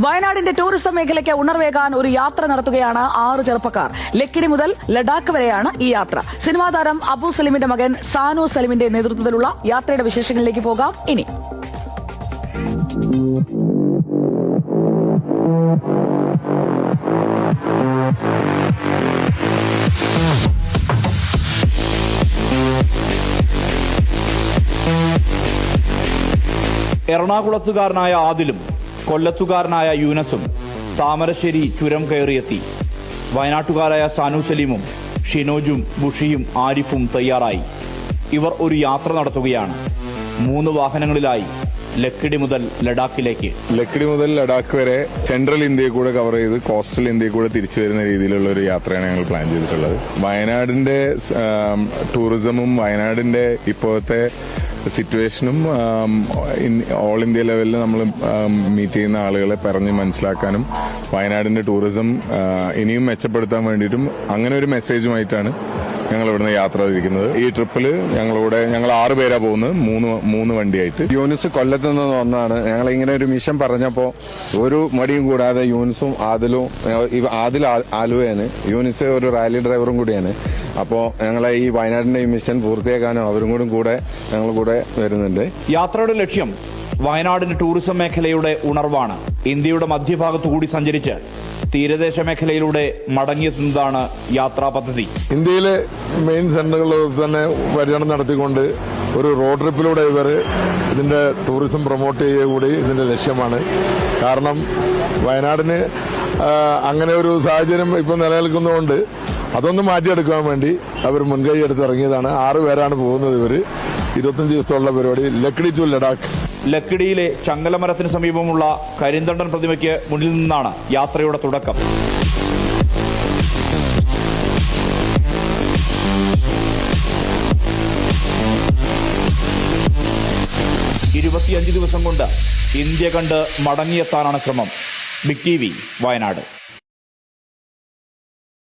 വയനാടിന്റെ ടൂറിസം മേഖലയ്ക്ക് ഉണർവേകാൻ ഒരു യാത്ര നടത്തുകയാണ് 6 ചെറുപ്പക്കാർ. ലക്കിടി മുതൽ ലഡാക്ക് വരെയാണ് ഈ യാത്ര. സിനിമാ താരം അബു സലിമിന്റെ മകൻ സാനു സലിമിന്റെ നേതൃത്വത്തിലുള്ള യാത്രയുടെ വിശേഷങ്ങളിലേക്ക് പോകാം ഇനി. എറണാകുളത്തുകാരനായ ആദിലും കൊല്ലത്തുകാരനായ യൂനസും താമരശ്ശേരി ചുരം കയറിയെത്തി. വയനാട്ടുകാരായ സാനു സലീമും ഷിനോജും ബുഷിയും ആരിഫും തയ്യാറായി. ഇവർ ഒരു യാത്ര നടത്തുകയാണ്. 3 വാഹനങ്ങളിലായി ലക്കിടി മുതൽ ലഡാക്കിലേക്ക്. ലക്കിടി മുതൽ ലഡാക്ക് വരെ സെൻട്രൽ ഇന്ത്യയിൽ കൂടെ കവർ ചെയ്ത് കോസ്റ്റൽ ഇന്ത്യയിൽ കൂടെ തിരിച്ചു വരുന്ന രീതിയിലുള്ള ഒരു യാത്രയാണ് ഞങ്ങൾ പ്ലാൻ ചെയ്തിട്ടുള്ളത്. വയനാടിന്റെ ടൂറിസമും വയനാടിന്റെ ഇപ്പോഴത്തെ സിറ്റുവേഷനും ഓൾ ഇന്ത്യ ലെവലിൽ നമ്മൾ മീറ്റ് ചെയ്യുന്ന ആളുകളെ പറഞ്ഞ് മനസ്സിലാക്കാനും വയനാടിന്റെ ടൂറിസം ഇനിയും മെച്ചപ്പെടുത്താൻ വേണ്ടിയിട്ടും അങ്ങനെ ഒരു മെസ്സേജുമായിട്ടാണ് ഞങ്ങൾ ഇവിടുന്ന് യാത്ര തിരിക്കുന്നത്. ഈ ട്രിപ്പിൽ ഞങ്ങൾ 6 പേരാ പോകുന്നത്, 3 വണ്ടിയായിട്ട്. യൂനിസ് കൊല്ലത്ത് നിന്ന് വന്നതാണ്. ഞങ്ങൾ ഇങ്ങനെ ഒരു മിഷൻ പറഞ്ഞപ്പോൾ ഒരു മടിയും കൂടാതെ യൂനിസും ആദിൽ ആലുവയാണ്, യൂനിസ് ഒരു റാലി ഡ്രൈവറും കൂടിയാണ്. അപ്പോൾ ഞങ്ങളെ ഈ വയനാടിന്റെ ഈ മിഷൻ പൂർത്തിയാക്കാനും അവരും കൂടെ ഞങ്ങൾ കൂടെ വരുന്നുണ്ട്. യാത്രയുടെ ലക്ഷ്യം വയനാടിന്റെ ടൂറിസം മേഖലയുടെ ഉണർവാണ്. ഇന്ത്യയുടെ മധ്യഭാഗത്തു കൂടി സഞ്ചരിച്ച് തീരദേശ മേഖലയിലൂടെ മടങ്ങിയെത്തുന്നതാണ് യാത്രാ പദ്ധതി. ഇന്ത്യയിലെ മെയിൻ സെന്ററുകളിൽ തന്നെ പര്യടനം നടത്തിക്കൊണ്ട് ഒരു റോഡ് ട്രിപ്പിലൂടെ ഇവർ ഇതിന്റെ ടൂറിസം പ്രൊമോട്ട് ചെയ്യുക കൂടി ഇതിന്റെ ലക്ഷ്യമാണ്. കാരണം വയനാടിന് അങ്ങനെ ഒരു സാഹചര്യം ഇപ്പം നിലനിൽക്കുന്നതുകൊണ്ട് അതൊന്ന് മാറ്റിയെടുക്കാൻ വേണ്ടി അവർ മുൻകൈ എടുത്ത് ഇറങ്ങിയതാണ്. 6 പേരാണ് പോകുന്നത്. ഇവർ 25 ദിവസത്തോളം പരിപാടി ലക്കിടി ടു ലഡാക്ക്. ലക്കിടിയിലെ ചങ്ങലമരത്തിന് സമീപമുള്ള കരിന്തണ്ടൻ പ്രതിമയ്ക്ക് മുന്നിൽ നിന്നാണ് യാത്രയുടെ തുടക്കം. 25 ദിവസം കൊണ്ട് ഇന്ത്യ കണ്ട് മടങ്ങിയെത്താനാണ് ശ്രമം. Big TV Wayanad.